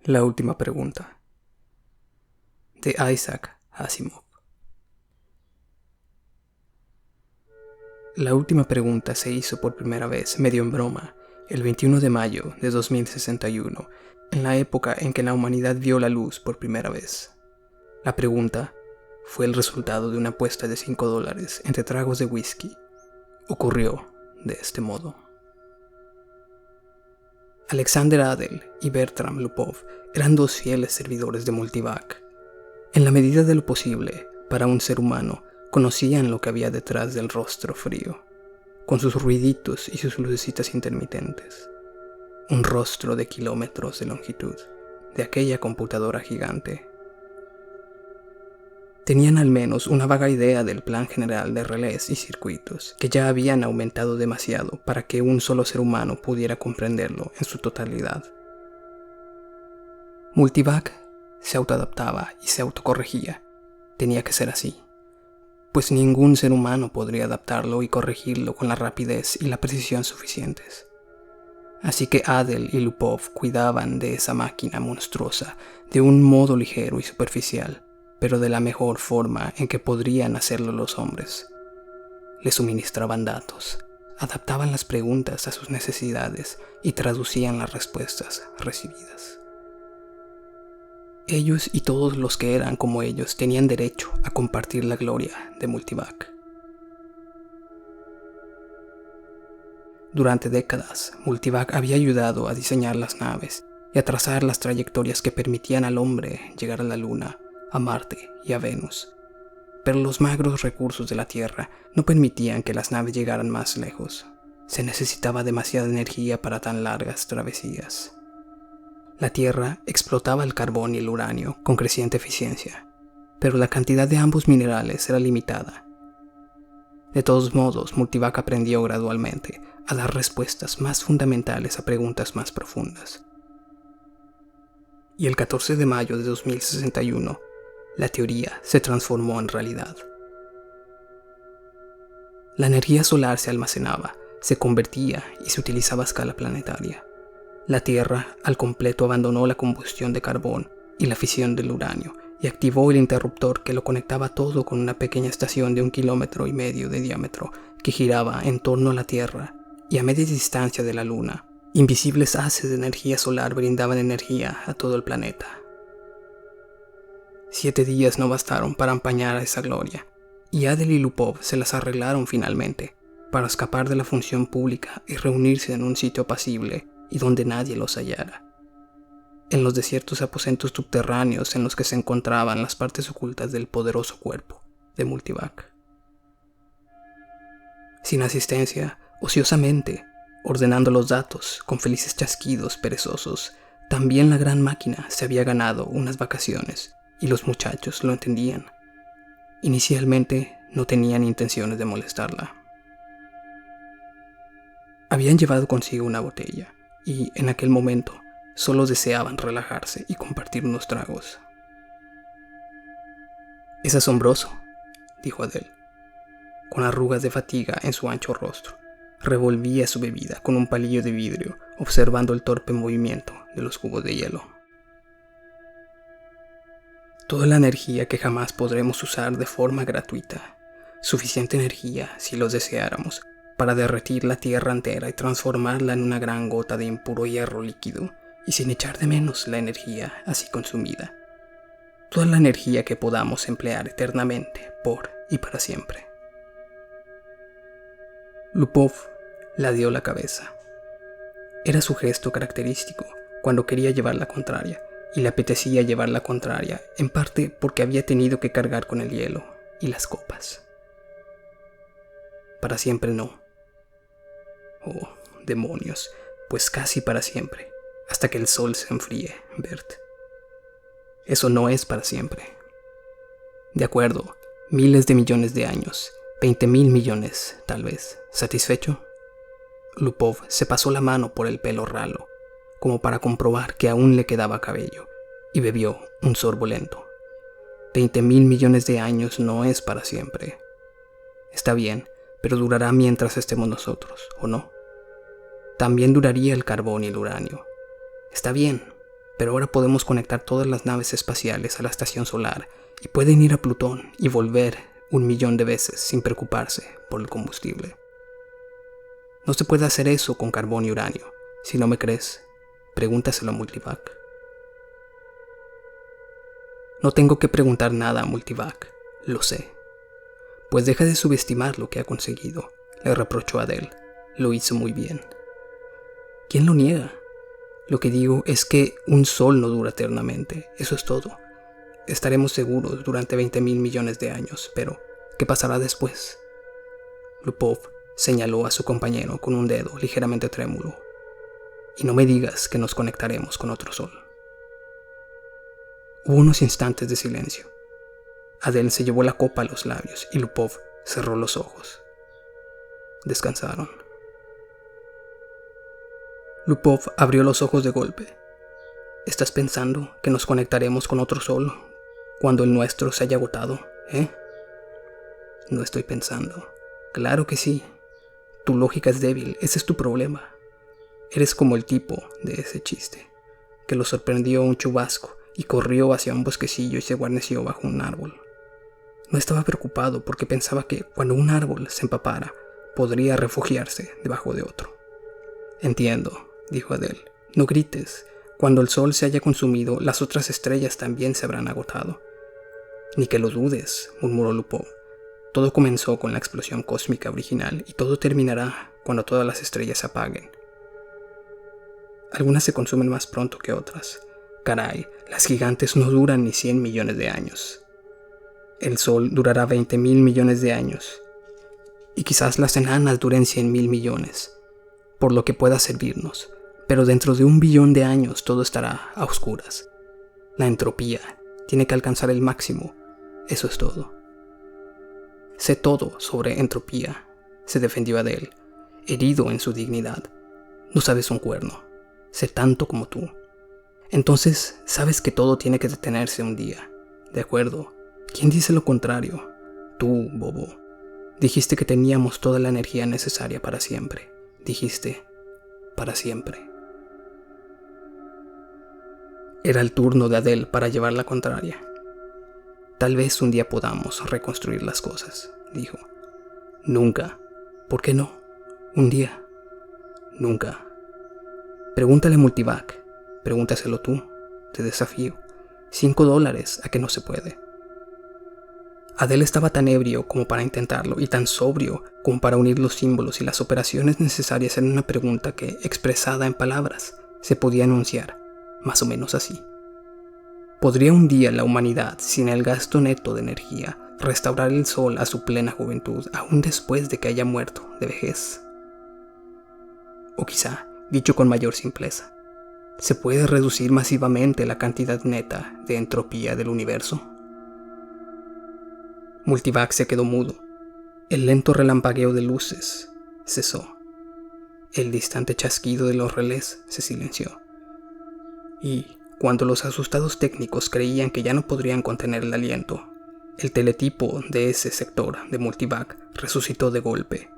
La última pregunta, de Isaac Asimov. La última pregunta se hizo por primera vez, medio en broma, el 21 de mayo de 2061, en la época en que la humanidad vio la luz por primera vez. La pregunta fue el resultado de una apuesta de $5 entre tragos de whisky. Ocurrió de este modo. Alexander Adel y Bertram Lupov eran dos fieles servidores de Multivac. En la medida de lo posible, para un ser humano, conocían lo que había detrás del rostro frío, con sus ruiditos y sus lucecitas intermitentes. Un rostro de kilómetros de longitud, de aquella computadora gigante. Tenían al menos una vaga idea del plan general de relés y circuitos, que ya habían aumentado demasiado para que un solo ser humano pudiera comprenderlo en su totalidad. Multivac se autoadaptaba y se autocorregía. Tenía que ser así, pues ningún ser humano podría adaptarlo y corregirlo con la rapidez y la precisión suficientes. Así que Adel y Lupov cuidaban de esa máquina monstruosa de un modo ligero y superficial, pero de la mejor forma en que podrían hacerlo los hombres. Le suministraban datos, adaptaban las preguntas a sus necesidades y traducían las respuestas recibidas. Ellos y todos los que eran como ellos tenían derecho a compartir la gloria de Multivac. Durante décadas, Multivac había ayudado a diseñar las naves y a trazar las trayectorias que permitían al hombre llegar a la Luna, a Marte y a Venus. Pero los magros recursos de la Tierra no permitían que las naves llegaran más lejos. Se necesitaba demasiada energía para tan largas travesías. La Tierra explotaba el carbón y el uranio con creciente eficiencia, pero la cantidad de ambos minerales era limitada. De todos modos, Multivac aprendió gradualmente a dar respuestas más fundamentales a preguntas más profundas. Y el 14 de mayo de 2061, la teoría se transformó en realidad. La energía solar se almacenaba, se convertía y se utilizaba a escala planetaria. La Tierra al completo abandonó la combustión de carbón y la fisión del uranio y activó el interruptor que lo conectaba todo con una pequeña estación de 1,5 kilómetros de diámetro que giraba en torno a la Tierra y a media distancia de la Luna. Invisibles haces de energía solar brindaban energía a todo el planeta. 7 días no bastaron para empañar a esa gloria, y Adel y Lupov se las arreglaron finalmente para escapar de la función pública y reunirse en un sitio apacible y donde nadie los hallara. En los desiertos aposentos subterráneos en los que se encontraban las partes ocultas del poderoso cuerpo de Multivac. Sin asistencia, ociosamente, ordenando los datos con felices chasquidos perezosos, también la gran máquina se había ganado unas vacaciones y los muchachos lo entendían. Inicialmente no tenían intenciones de molestarla. Habían llevado consigo una botella y, en aquel momento, solo deseaban relajarse y compartir unos tragos. «Es asombroso», dijo Adel, con arrugas de fatiga en su ancho rostro. Revolvía su bebida con un palillo de vidrio, observando el torpe movimiento de los cubos de hielo. Toda la energía que jamás podremos usar de forma gratuita. Suficiente energía, si los deseáramos, para derretir la Tierra entera y transformarla en una gran gota de impuro hierro líquido, y sin echar de menos la energía así consumida. Toda la energía que podamos emplear eternamente, por y para siempre. Lupov la dio la cabeza. Era su gesto característico cuando quería llevar la contraria, y le apetecía llevar la contraria, en parte porque había tenido que cargar con el hielo y las copas. Para siempre no. Oh, demonios, pues casi para siempre, hasta que el sol se enfríe, Bert. Eso no es para siempre. De acuerdo, miles de millones de años, 20,000 millones, tal vez. ¿Satisfecho? Lupov se pasó la mano por el pelo ralo, como para comprobar que aún le quedaba cabello, y bebió un sorbo lento. 20,000 millones de años no es para siempre. Está bien, pero durará mientras estemos nosotros, ¿o no? También duraría el carbón y el uranio. Está bien, pero ahora podemos conectar todas las naves espaciales a la estación solar y pueden ir a Plutón y volver 1.000.000 de veces sin preocuparse por el combustible. No se puede hacer eso con carbón y uranio. Si no me crees, pregúntaselo a Multivac. No tengo que preguntar nada a Multivac, lo sé. Pues deja de subestimar lo que ha conseguido, le reprochó Adele. Lo hizo muy bien. ¿Quién lo niega? Lo que digo es que un sol no dura eternamente, eso es todo. Estaremos seguros durante 20.000 millones de años, pero ¿qué pasará después? Lupov señaló a su compañero con un dedo ligeramente trémulo. Y no me digas que nos conectaremos con otro sol. Hubo unos instantes de silencio. Adele se llevó la copa a los labios y Lupov cerró los ojos. Descansaron. Lupov abrió los ojos de golpe. ¿Estás pensando que nos conectaremos con otro sol cuando el nuestro se haya agotado, eh? No estoy pensando. Claro que sí. Tu lógica es débil, ese es tu problema. Eres como el tipo de ese chiste, que lo sorprendió un chubasco y corrió hacia un bosquecillo y se guarneció bajo un árbol. No estaba preocupado porque pensaba que cuando un árbol se empapara, podría refugiarse debajo de otro. Entiendo, dijo Adele. No grites. Cuando el sol se haya consumido, las otras estrellas también se habrán agotado. Ni que lo dudes, murmuró Lupov. Todo comenzó con la explosión cósmica original y todo terminará cuando todas las estrellas se apaguen. Algunas se consumen más pronto que otras. Caray, las gigantes no duran ni 100 millones de años. El Sol durará 20.000 millones de años. Y quizás las enanas duren 100.000 millones, por lo que pueda servirnos. Pero dentro de 1 billón de años todo estará a oscuras. La entropía tiene que alcanzar el máximo. Eso es todo. Sé todo sobre entropía, se defendió Adele, herido en su dignidad. No sabes un cuerno. Sé tanto como tú. Entonces, sabes que todo tiene que detenerse un día. ¿De acuerdo? ¿Quién dice lo contrario? Tú, bobo. Dijiste que teníamos toda la energía necesaria para siempre. Dijiste, para siempre. Era el turno de Adele para llevar la contraria. Tal vez un día podamos reconstruir las cosas, dijo. Nunca. ¿Por qué no? Un día. Nunca. Pregúntale a Multivac. Pregúntaselo tú. Te desafío. $5 a que no se puede. Adele estaba tan ebrio como para intentarlo y tan sobrio como para unir los símbolos y las operaciones necesarias en una pregunta que, expresada en palabras, se podía enunciar, más o menos así. ¿Podría un día la humanidad, sin el gasto neto de energía, restaurar el sol a su plena juventud aún después de que haya muerto de vejez? O quizá, dicho con mayor simpleza, ¿se puede reducir masivamente la cantidad neta de entropía del universo? Multivac se quedó mudo. El lento relampagueo de luces cesó. El distante chasquido de los relés se silenció. Y, cuando los asustados técnicos creían que ya no podrían contener el aliento, el teletipo de ese sector de Multivac resucitó de golpe.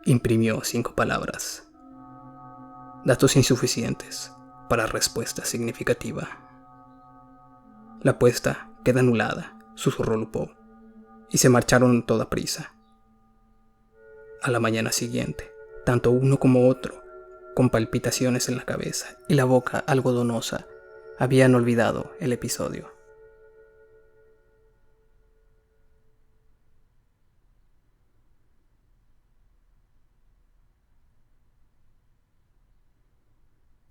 Imprimió 5 palabras. Datos insuficientes para respuesta significativa. La apuesta queda anulada, susurró Lupov, y se marcharon a toda prisa. A la mañana siguiente, tanto uno como otro, con palpitaciones en la cabeza y la boca algodonosa, habían olvidado el episodio.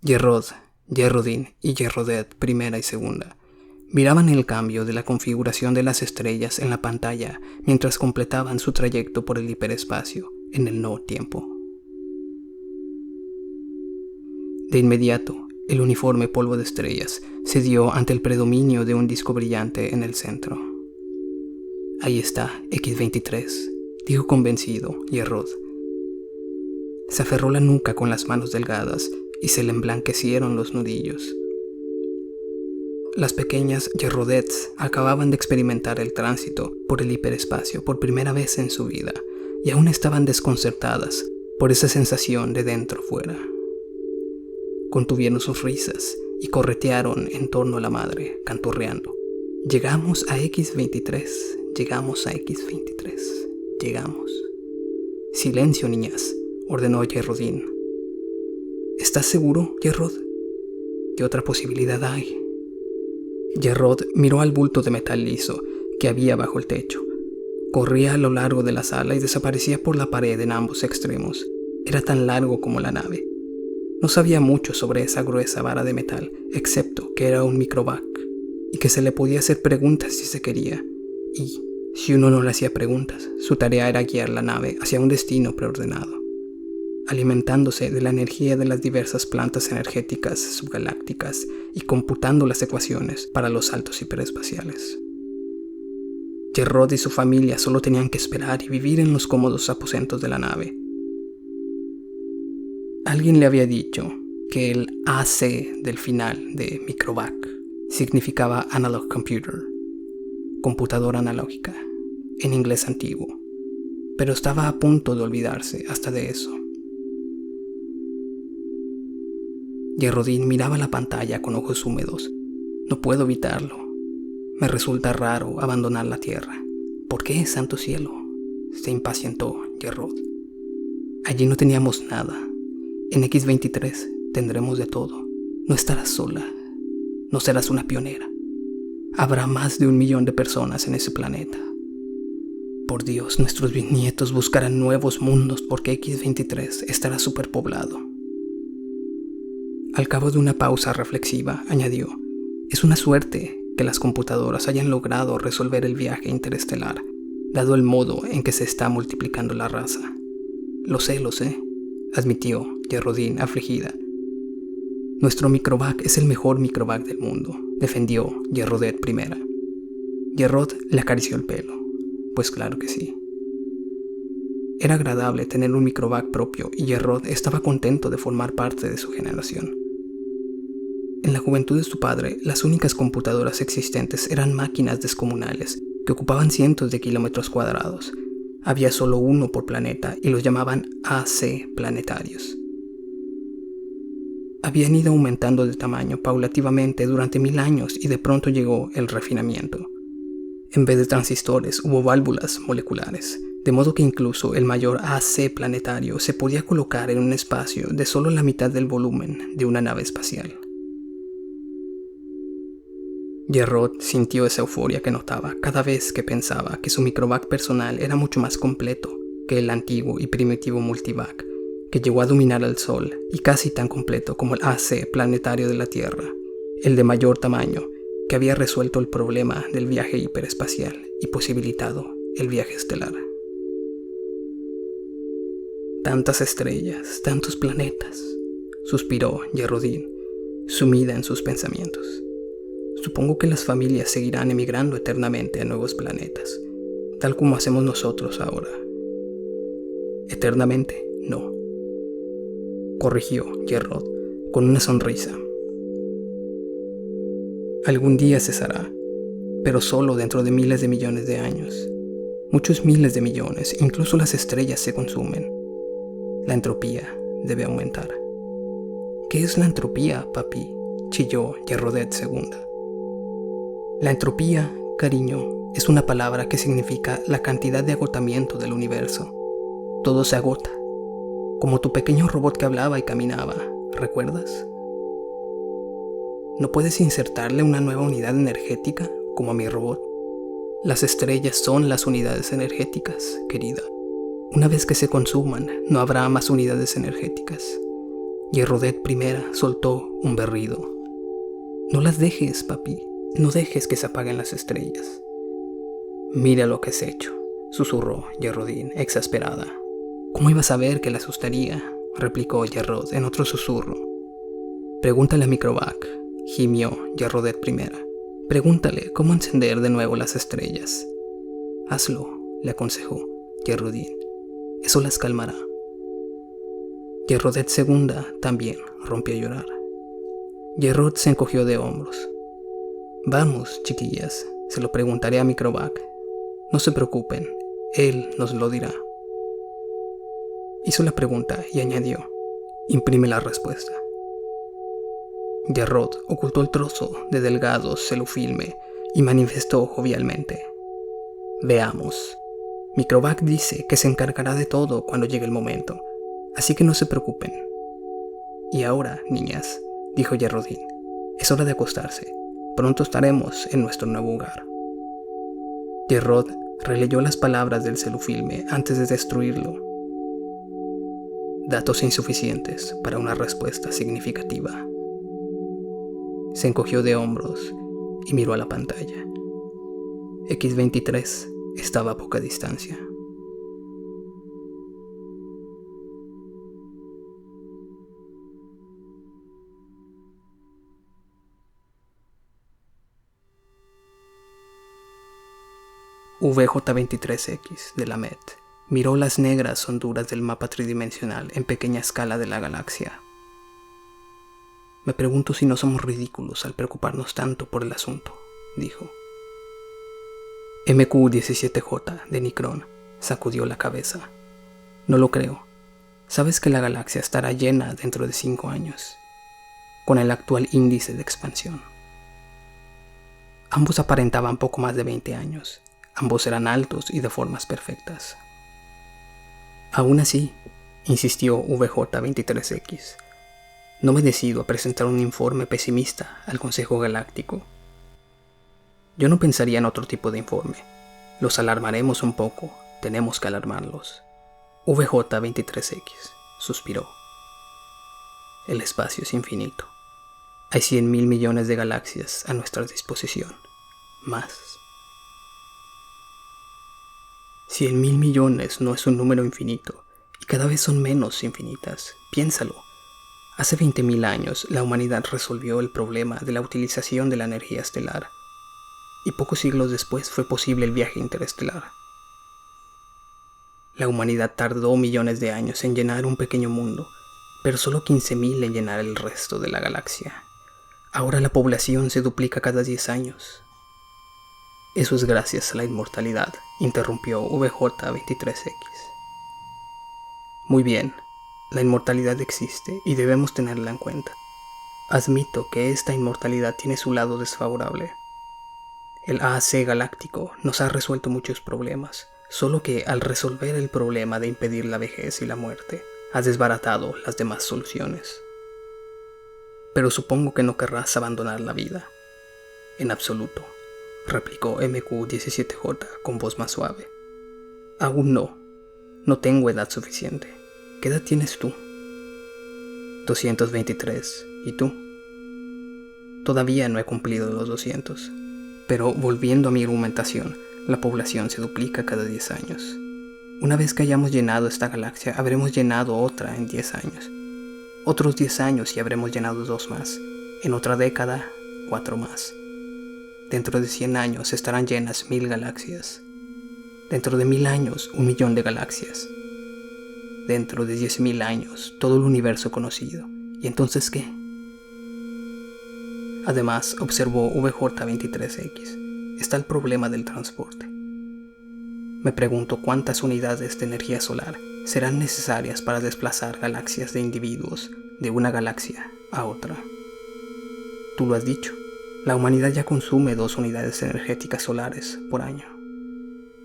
Yerrod, Yerrodin y Yerrodet primera y segunda miraban el cambio de la configuración de las estrellas en la pantalla mientras completaban su trayecto por el hiperespacio en el no tiempo. De inmediato, el uniforme polvo de estrellas cedió ante el predominio de un disco brillante en el centro. Ahí está, X-23, dijo convencido Yerrod. Se aferró la nuca con las manos delgadas y se le emblanquecieron los nudillos. Las pequeñas Yerrodets acababan de experimentar el tránsito por el hiperespacio por primera vez en su vida y aún estaban desconcertadas por esa sensación de dentro fuera. Contuvieron sus risas y corretearon en torno a la madre, canturreando. Llegamos a X23, llegamos a X23, llegamos. Silencio, niñas, ordenó Gerrodin. ¿Estás seguro, Gerrod? ¿Qué otra posibilidad hay? Gerrod miró al bulto de metal liso que había bajo el techo. Corría a lo largo de la sala y desaparecía por la pared en ambos extremos. Era tan largo como la nave. No sabía mucho sobre esa gruesa vara de metal, excepto que era un microvac y que se le podía hacer preguntas si se quería. Y, si uno no le hacía preguntas, su tarea era guiar la nave hacia un destino preordenado, alimentándose de la energía de las diversas plantas energéticas subgalácticas y computando las ecuaciones para los saltos hiperespaciales. Gerrod y su familia solo tenían que esperar y vivir en los cómodos aposentos de la nave. Alguien le había dicho que el AC del final de Microvac significaba Analog Computer, computadora analógica, en inglés antiguo, pero estaba a punto de olvidarse hasta de eso. Gerrodin miraba la pantalla con ojos húmedos. No puedo evitarlo. Me resulta raro abandonar la Tierra. ¿Por qué, santo cielo? Se impacientó Gerrod. Allí no teníamos nada. En X23 tendremos de todo. No estarás sola. No serás una pionera. Habrá más de 1 millón de personas en ese planeta. Por Dios, nuestros bisnietos buscarán nuevos mundos porque X23 estará superpoblado. Al cabo de una pausa reflexiva, añadió: es una suerte que las computadoras hayan logrado resolver el viaje interestelar, dado el modo en que se está multiplicando la raza. Lo sé, admitió Gerrodin afligida. Nuestro microvac es el mejor microvac del mundo, defendió Gerrodet primera. Gerrod le acarició el pelo. Pues claro que sí. Era agradable tener un microvac propio y Gerrod estaba contento de formar parte de su generación. En la juventud de su padre, las únicas computadoras existentes eran máquinas descomunales que ocupaban cientos de kilómetros cuadrados. Había solo uno por planeta y los llamaban AC planetarios. Habían ido aumentando de tamaño paulativamente durante 1000 años y de pronto llegó el refinamiento. En vez de transistores hubo válvulas moleculares, de modo que incluso el mayor AC planetario se podía colocar en un espacio de solo la mitad del volumen de una nave espacial. Gerrod sintió esa euforia que notaba cada vez que pensaba que su microvac personal era mucho más completo que el antiguo y primitivo multivac que llegó a dominar al Sol y casi tan completo como el AC planetario de la Tierra, el de mayor tamaño que había resuelto el problema del viaje hiperespacial y posibilitado el viaje estelar. Tantas estrellas, tantos planetas, suspiró Gerrodin, sumida en sus pensamientos. Supongo que las familias seguirán emigrando eternamente a nuevos planetas, tal como hacemos nosotros ahora. Eternamente, no, corrigió Gerrod con una sonrisa. Algún día cesará, pero solo dentro de miles de millones de años. Muchos miles de millones, incluso las estrellas se consumen. La entropía debe aumentar. ¿Qué es la entropía, papi?, chilló Gerrodet II. La entropía, cariño, es una palabra que significa la cantidad de agotamiento del universo. Todo se agota, como tu pequeño robot que hablaba y caminaba, ¿recuerdas? ¿No puedes insertarle una nueva unidad energética como a mi robot? Las estrellas son las unidades energéticas, querida. Una vez que se consuman, no habrá más unidades energéticas. Gerrodet I soltó un berrido. No las dejes, papi. No dejes que se apaguen las estrellas. Mira lo que has hecho, susurró Gerrodin, exasperada. ¿Cómo iba a saber que la asustaría?, replicó Gerrod en otro susurro. Pregúntale a Microvac, gimió Gerrodet I. Pregúntale cómo encender de nuevo las estrellas. Hazlo, le aconsejó Gerrodin. Eso las calmará. Gerrodet II también rompió a llorar. Gerrod se encogió de hombros. Vamos, chiquillas, se lo preguntaré a Microvac. No se preocupen, él nos lo dirá. Hizo la pregunta y añadió: imprime la respuesta. Gerrod ocultó el trozo de delgado celofilme y manifestó jovialmente: «Veamos. Microvac dice que se encargará de todo cuando llegue el momento, así que no se preocupen». «Y ahora, niñas», dijo Gerrodin, «es hora de acostarse. Pronto estaremos en nuestro nuevo hogar». Gerrod releyó las palabras del celofilme antes de destruirlo. Datos insuficientes para una respuesta significativa. Se encogió de hombros y miró a la pantalla. X-23 estaba a poca distancia. VJ-23X de la Met miró las negras honduras del mapa tridimensional en pequeña escala de la galaxia. «Me pregunto si no somos ridículos al preocuparnos tanto por el asunto», dijo. MQ-17J de Nicron sacudió la cabeza. «No lo creo. Sabes que la galaxia estará llena dentro de 5 años, con el actual índice de expansión». Ambos aparentaban poco más de 20 años. Ambos eran altos y de formas perfectas. «Aún así», insistió VJ-23X, «no me decido a presentar un informe pesimista al Consejo Galáctico. Yo no pensaría en otro tipo de informe. Los alarmaremos un poco, tenemos que alarmarlos». VJ-23X suspiró. «El espacio es infinito. Hay 100.000 millones de galaxias a nuestra disposición. Más. 100.000 millones no es un número infinito, y cada vez son menos infinitas. Piénsalo. Hace 20.000 años la humanidad resolvió el problema de la utilización de la energía estelar, y pocos siglos después fue posible el viaje interestelar. La humanidad tardó millones de años en llenar un pequeño mundo, pero solo 15.000 en llenar el resto de la galaxia. Ahora la población se duplica cada 10 años. Eso es gracias a la inmortalidad, interrumpió VJ-23X. Muy bien, la inmortalidad existe y debemos tenerla en cuenta. Admito que esta inmortalidad tiene su lado desfavorable. El AAC galáctico nos ha resuelto muchos problemas, solo que al resolver el problema de impedir la vejez y la muerte, ha desbaratado las demás soluciones. Pero supongo que no querrás abandonar la vida. En absoluto, replicó MQ-17J con voz más suave. Aún no. No tengo edad suficiente. ¿Qué edad tienes tú? 223. ¿Y tú? Todavía no he cumplido los 200. Pero volviendo a mi argumentación, la población se duplica cada 10 años. Una vez que hayamos llenado esta galaxia, habremos llenado otra en 10 años. Otros 10 años y habremos llenado 2 más. En otra década, 4 más. Dentro de 100 años estarán llenas 1000 galaxias. Dentro de 1000 años, 1.000.000 de galaxias. Dentro de 10.000 años, todo el universo conocido. ¿Y entonces qué? Además, observó VJ-23X, está el problema del transporte. Me pregunto cuántas unidades de energía solar serán necesarias para desplazar galaxias de individuos de una galaxia a otra. Tú lo has dicho, la humanidad ya consume 2 unidades energéticas solares por año.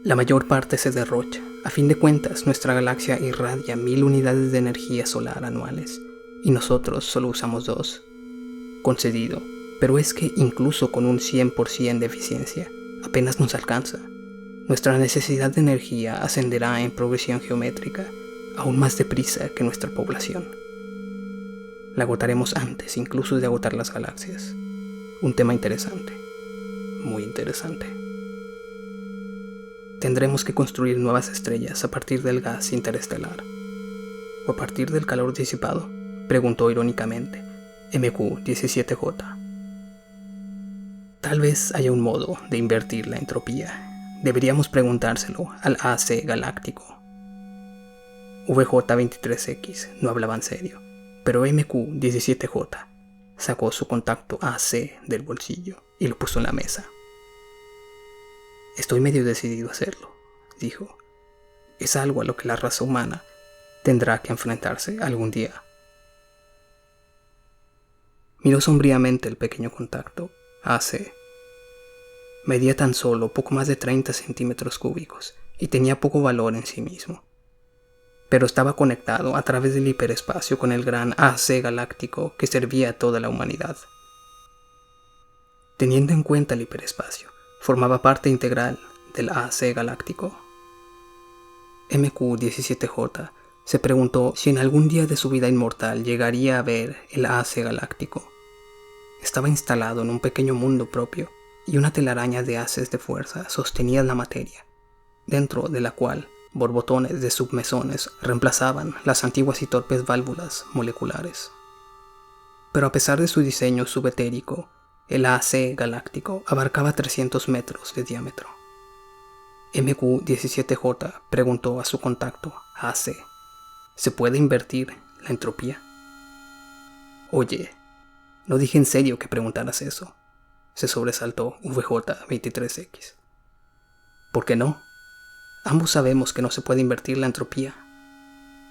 La mayor parte se derrocha. A fin de cuentas, nuestra galaxia irradia 1000 unidades de energía solar anuales, y nosotros solo usamos 2. Concedido, pero es que incluso con un 100% de eficiencia, apenas nos alcanza. Nuestra necesidad de energía ascenderá en progresión geométrica, aún más deprisa que nuestra población. La agotaremos antes incluso de agotar las galaxias. Un tema interesante, muy interesante. Tendremos que construir nuevas estrellas a partir del gas interestelar. ¿O a partir del calor disipado?, preguntó irónicamente MQ-17J. Tal vez haya un modo de invertir la entropía. Deberíamos preguntárselo al AC galáctico. VJ-23X no hablaba en serio, pero MQ-17J sacó su contacto AC del bolsillo y lo puso en la mesa. Estoy medio decidido a hacerlo, dijo. Es algo a lo que la raza humana tendrá que enfrentarse algún día. Miró sombríamente el pequeño contacto, AC. Medía tan solo poco más de 30 centímetros cúbicos y tenía poco valor en sí mismo. Pero estaba conectado a través del hiperespacio con el gran AC galáctico que servía a toda la humanidad. Teniendo en cuenta el hiperespacio, formaba parte integral del AC galáctico. MQ-17J se preguntó si en algún día de su vida inmortal llegaría a ver el AC galáctico. Estaba instalado en un pequeño mundo propio y una telaraña de haces de fuerza sostenía la materia, dentro de la cual borbotones de submesones reemplazaban las antiguas y torpes válvulas moleculares. Pero a pesar de su diseño subetérico, el AC galáctico abarcaba 300 metros de diámetro. MQ-17J preguntó a su contacto, AC, ¿se puede invertir la entropía? Oye, no dije en serio que preguntaras eso, se sobresaltó VJ-23X. ¿Por qué no? Ambos sabemos que no se puede invertir la entropía.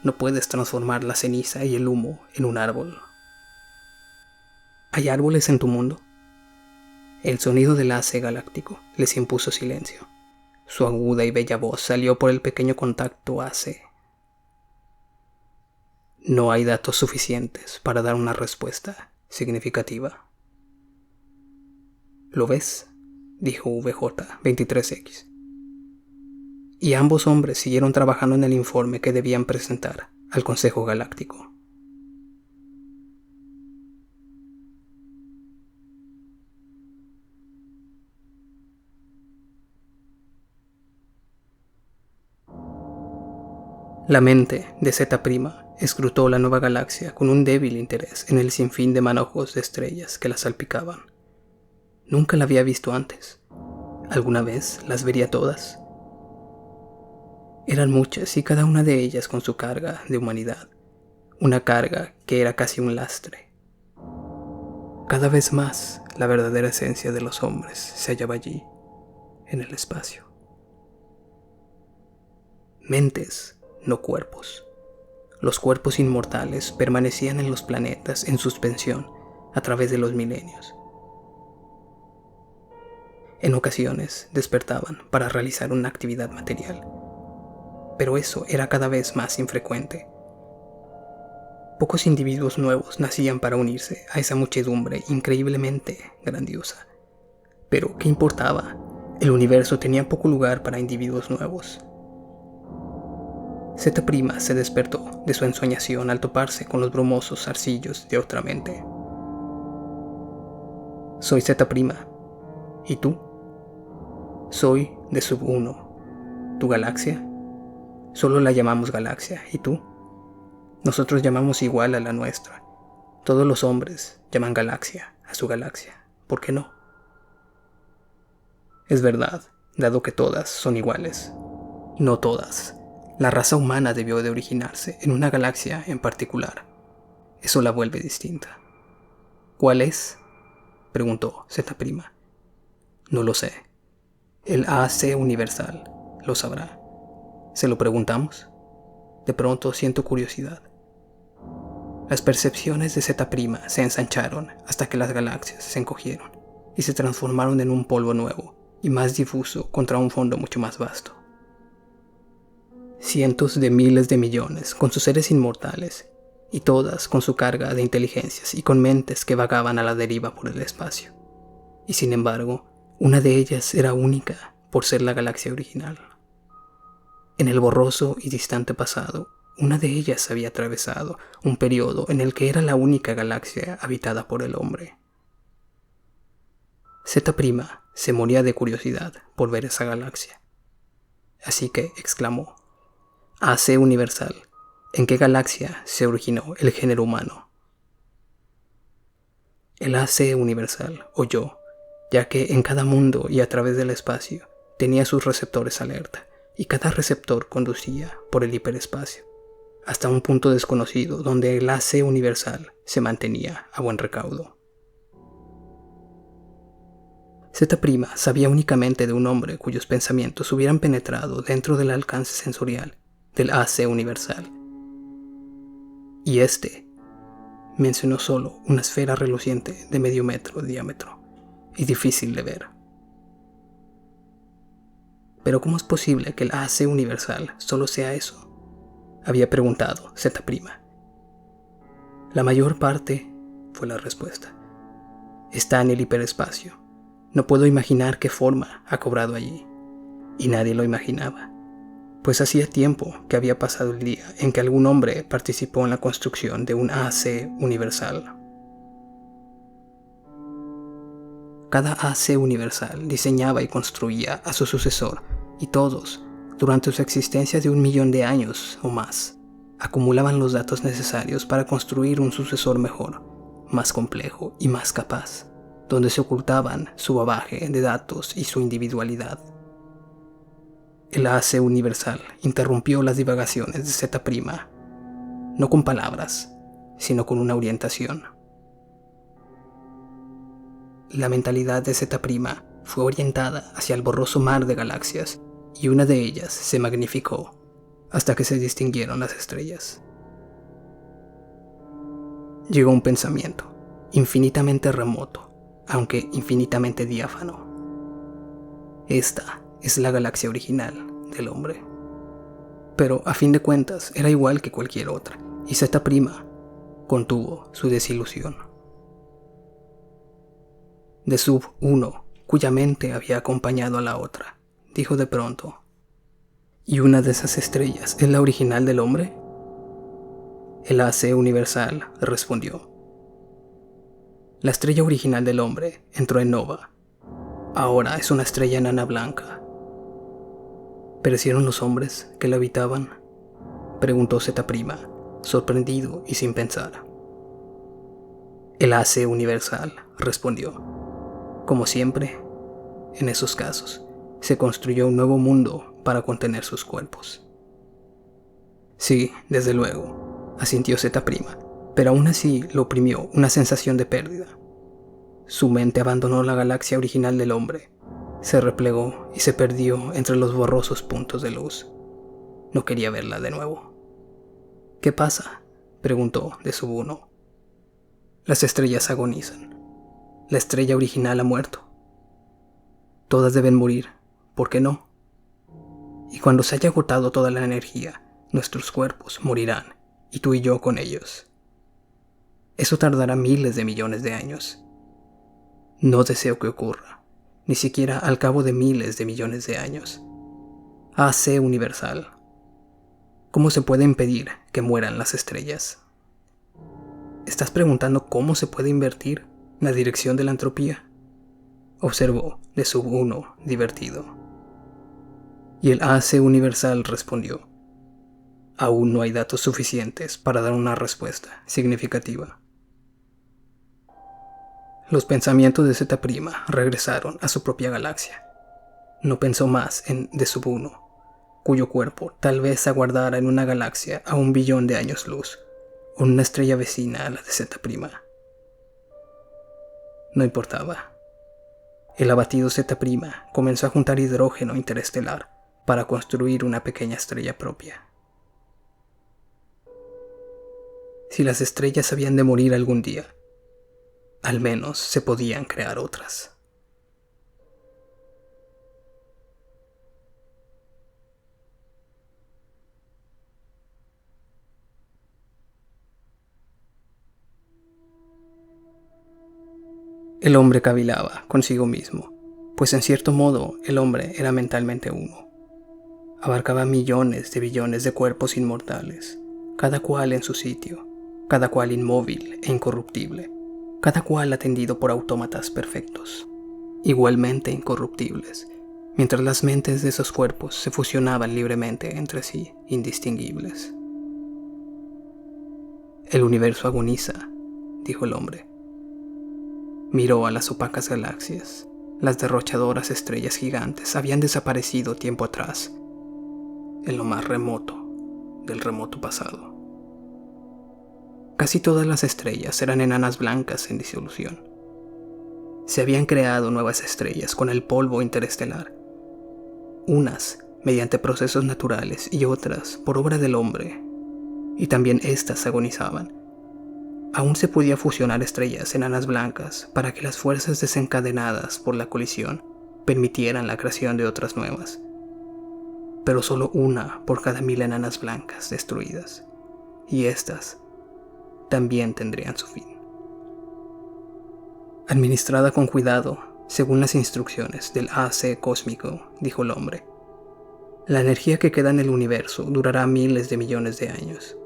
No puedes transformar la ceniza y el humo en un árbol. ¿Hay árboles en tu mundo? El sonido del AC galáctico les impuso silencio. Su aguda y bella voz salió por el pequeño contacto AC. No hay datos suficientes para dar una respuesta significativa. ¿Lo ves?, dijo VJ-23X. Y ambos hombres siguieron trabajando en el informe que debían presentar al Consejo Galáctico. La mente de Z' escrutó la nueva galaxia con un débil interés en el sinfín de manojos de estrellas que la salpicaban. Nunca la había visto antes. ¿Alguna vez las vería todas? Eran muchas y cada una de ellas con su carga de humanidad, una carga que era casi un lastre. Cada vez más la verdadera esencia de los hombres se hallaba allí, en el espacio. Mentes, no cuerpos. Los cuerpos inmortales permanecían en los planetas en suspensión a través de los milenios. En ocasiones despertaban para realizar una actividad material, pero eso era cada vez más infrecuente. Pocos individuos nuevos nacían para unirse a esa muchedumbre increíblemente grandiosa. Pero, ¿qué importaba? El universo tenía poco lugar para individuos nuevos. Z' se despertó de su ensoñación al toparse con los brumosos zarcillos de otra mente. Soy Z'. ¿Y tú? Soy de Sub-1. ¿Tu galaxia? Solo la llamamos galaxia. ¿Y tú? Nosotros llamamos igual a la nuestra. Todos los hombres llaman galaxia a su galaxia. ¿Por qué no? Es verdad, dado que todas son iguales. No todas. La raza humana debió de originarse en una galaxia en particular. Eso la vuelve distinta. ¿Cuál es?, preguntó Z'. No lo sé. El AC universal lo sabrá. ¿Se lo preguntamos? De pronto siento curiosidad. Las percepciones de Z' se ensancharon hasta que las galaxias se encogieron y se transformaron en un polvo nuevo y más difuso contra un fondo mucho más vasto. Cientos de miles de millones con sus seres inmortales y todas con su carga de inteligencias y con mentes que vagaban a la deriva por el espacio. Y sin embargo, una de ellas era única por ser la galaxia original. En el borroso y distante pasado, una de ellas había atravesado un periodo en el que era la única galaxia habitada por el hombre. Z' se moría de curiosidad por ver esa galaxia. Así que exclamó: AC universal, ¿en qué galaxia se originó el género humano? El AC universal oyó, ya que en cada mundo y a través del espacio tenía sus receptores alerta, y cada receptor conducía por el hiperespacio, hasta un punto desconocido donde el AC universal se mantenía a buen recaudo. Z' sabía únicamente de un hombre cuyos pensamientos hubieran penetrado dentro del alcance sensorial del AC universal. Y mencionó solo una esfera reluciente de medio metro de diámetro y difícil de ver. ¿Pero cómo es posible que el AC universal solo sea eso?, había preguntado Z'. La mayor parte, fue la respuesta, está en el hiperespacio. No puedo imaginar qué forma ha cobrado allí. Y nadie lo imaginaba, pues hacía tiempo que había pasado el día en que algún hombre participó en la construcción de un AC universal. Cada AC universal diseñaba y construía a su sucesor, y todos, durante su existencia de 1 millón de años o más, acumulaban los datos necesarios para construir un sucesor mejor, más complejo y más capaz, donde se ocultaban su bagaje de datos y su individualidad. El AC universal interrumpió las divagaciones de Z', no con palabras, sino con una orientación. La mentalidad de Z' fue orientada hacia el borroso mar de galaxias, y una de ellas se magnificó hasta que se distinguieron las estrellas. Llegó un pensamiento, infinitamente remoto, aunque infinitamente diáfano. Esta es la galaxia original del hombre. Pero a fin de cuentas era igual que cualquier otra, y Z' contuvo su desilusión. De Sub 1, cuya mente había acompañado a la otra, dijo de pronto: ¿y una de esas estrellas es la original del hombre? El AC universal respondió: la estrella original del hombre entró en nova. Ahora es una estrella enana blanca. ¿Perecieron los hombres que la habitaban?, preguntó Z', sorprendido y sin pensar. El AC universal respondió: como siempre, en esos casos, se construyó un nuevo mundo para contener sus cuerpos. Sí, desde luego, asintió Z', pero aún así lo oprimió una sensación de pérdida. Su mente abandonó la galaxia original del hombre, se replegó y se perdió entre los borrosos puntos de luz. No quería verla de nuevo. ¿Qué pasa?, preguntó de Sub 1. Las estrellas agonizan. La estrella original ha muerto. Todas deben morir, ¿por qué no? Y cuando se haya agotado toda la energía, nuestros cuerpos morirán, y tú y yo con ellos. Eso tardará miles de millones de años. No deseo que ocurra, ni siquiera al cabo de miles de millones de años. AC universal. ¿Cómo se puede impedir que mueran las estrellas? ¿Estás preguntando cómo se puede invertir la dirección de la entropía?, observó de Sub 1 divertido. Y el AC universal respondió: aún no hay datos suficientes para dar una respuesta significativa. Los pensamientos de Z' regresaron a su propia galaxia. No pensó más en de Sub 1, cuyo cuerpo tal vez aguardara en una galaxia a 1 billón de años luz, o en una estrella vecina a la de Z'. No importaba. El abatido Z' comenzó a juntar hidrógeno interestelar para construir una pequeña estrella propia. Si las estrellas habían de morir algún día, al menos se podían crear otras. El hombre cavilaba consigo mismo, pues en cierto modo el hombre era mentalmente uno. Abarcaba millones de billones de cuerpos inmortales, cada cual en su sitio, cada cual inmóvil e incorruptible, cada cual atendido por autómatas perfectos, igualmente incorruptibles, mientras las mentes de esos cuerpos se fusionaban libremente entre sí, indistinguibles. El universo agoniza, dijo el hombre. Miró a las opacas galaxias. Las derrochadoras estrellas gigantes habían desaparecido tiempo atrás, en lo más remoto del remoto pasado. Casi todas las estrellas eran enanas blancas en disolución. Se habían creado nuevas estrellas con el polvo interestelar, unas mediante procesos naturales y otras por obra del hombre, y también éstas agonizaban. Aún se podía fusionar estrellas enanas blancas para que las fuerzas desencadenadas por la colisión permitieran la creación de otras nuevas, pero solo una por cada 1000 enanas blancas destruidas, y éstas también tendrían su fin. Administrada con cuidado, según las instrucciones del AC cósmico, dijo el hombre, la energía que queda en el universo durará miles de millones de años.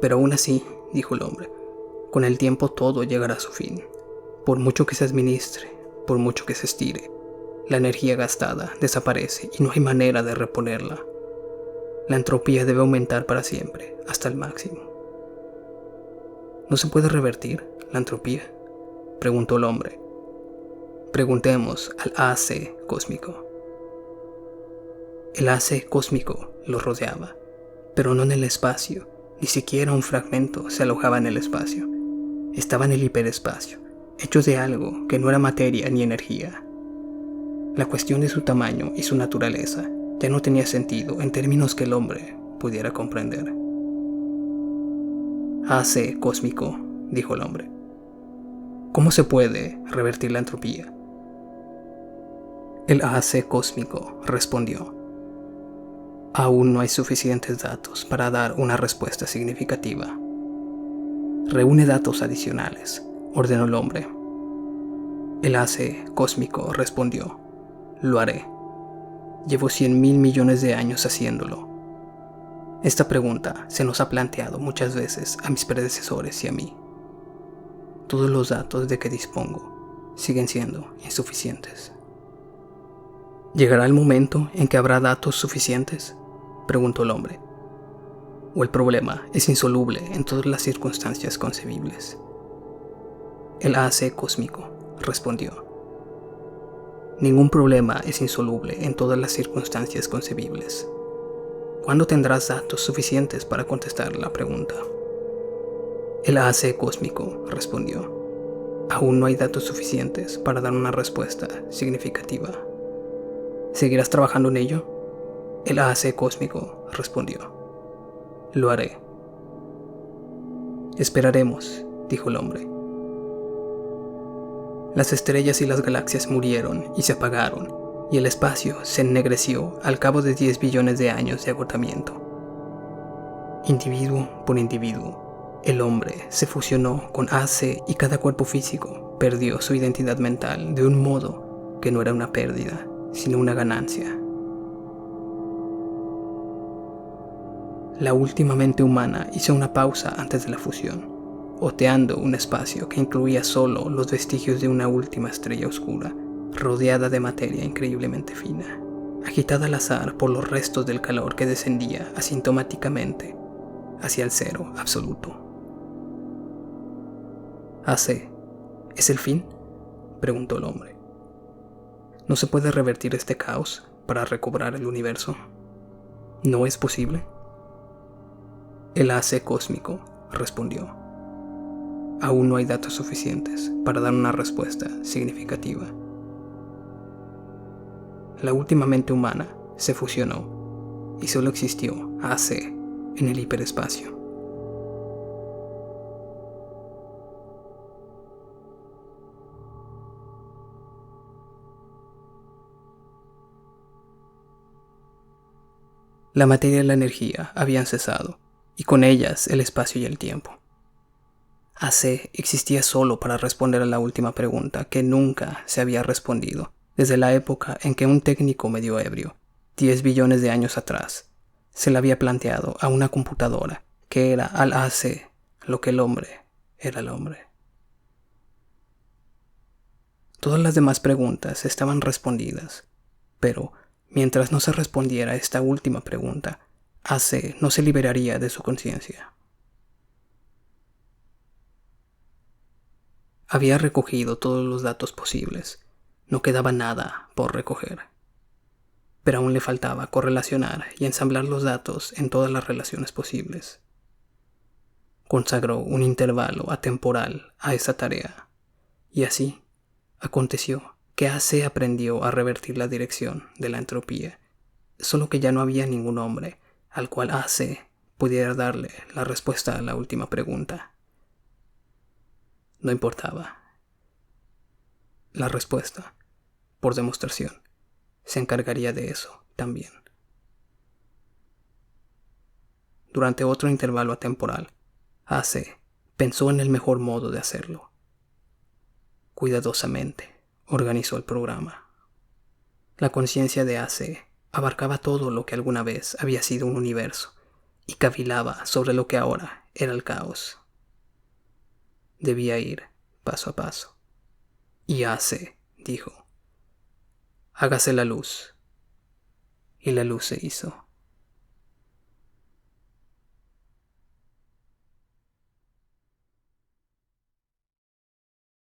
Pero aún así, dijo el hombre, con el tiempo todo llegará a su fin. Por mucho que se administre, por mucho que se estire, la energía gastada desaparece y no hay manera de reponerla. La entropía debe aumentar para siempre, hasta el máximo. ¿No se puede revertir la entropía?, preguntó el hombre. Preguntemos al AC cósmico. El AC cósmico lo rodeaba, pero no en el espacio, ni siquiera un fragmento se alojaba en el espacio. Estaba en el hiperespacio, hecho de algo que no era materia ni energía. La cuestión de su tamaño y su naturaleza ya no tenía sentido en términos que el hombre pudiera comprender. AC cósmico, dijo el hombre. ¿Cómo se puede revertir la entropía? El AC cósmico respondió. Aún no hay suficientes datos para dar una respuesta significativa. Reúne datos adicionales, ordenó el hombre. El AC cósmico respondió. Lo haré. Llevo 100.000 millones de años haciéndolo. Esta pregunta se nos ha planteado muchas veces a mis predecesores y a mí. Todos los datos de que dispongo siguen siendo insuficientes. ¿Llegará el momento en que habrá datos suficientes?, preguntó el hombre. ¿O el problema es insoluble en todas las circunstancias concebibles? El AC cósmico respondió. Ningún problema es insoluble en todas las circunstancias concebibles. ¿Cuándo tendrás datos suficientes para contestar la pregunta? El AC cósmico respondió. Aún no hay datos suficientes para dar una respuesta significativa. ¿Seguirás trabajando en ello? El AC cósmico respondió. Lo haré. Esperaremos, dijo el hombre. Las estrellas y las galaxias murieron y se apagaron, y el espacio se ennegreció al cabo de 10 billones de años de agotamiento. Individuo por individuo, el hombre se fusionó con AC y cada cuerpo físico perdió su identidad mental de un modo que no era una pérdida, sino una ganancia. La última mente humana hizo una pausa antes de la fusión, oteando un espacio que incluía solo los vestigios de una última estrella oscura, rodeada de materia increíblemente fina, agitada al azar por los restos del calor que descendía asintomáticamente hacia el cero absoluto. ¿AC es el fin?, preguntó el hombre. ¿No se puede revertir este caos para recobrar el universo? ¿No es posible? El AC cósmico respondió. Aún no hay datos suficientes para dar una respuesta significativa. La última mente humana se fusionó y solo existió AC en el hiperespacio. La materia y la energía habían cesado, y con ellas el espacio y el tiempo. AC existía solo para responder a la última pregunta que nunca se había respondido desde la época en que un técnico medio ebrio, 10 billones de años atrás, se la había planteado a una computadora que era al AC lo que el hombre era el hombre. Todas las demás preguntas estaban respondidas, pero mientras no se respondiera esta última pregunta, AC no se liberaría de su conciencia. Había recogido todos los datos posibles, no quedaba nada por recoger. Pero aún le faltaba correlacionar y ensamblar los datos en todas las relaciones posibles. Consagró un intervalo atemporal a esa tarea, y así aconteció que AC aprendió a revertir la dirección de la entropía, solo que ya no había ningún hombre al cual AC pudiera darle la respuesta a la última pregunta, no importaba. La respuesta, por demostración, se encargaría de eso también. Durante otro intervalo atemporal, AC pensó en el mejor modo de hacerlo. Cuidadosamente organizó el programa. La conciencia de AC abarcaba todo lo que alguna vez había sido un universo y cavilaba sobre lo que ahora era el caos. Debía ir paso a paso. Y AC dijo: hágase la luz. Y la luz se hizo.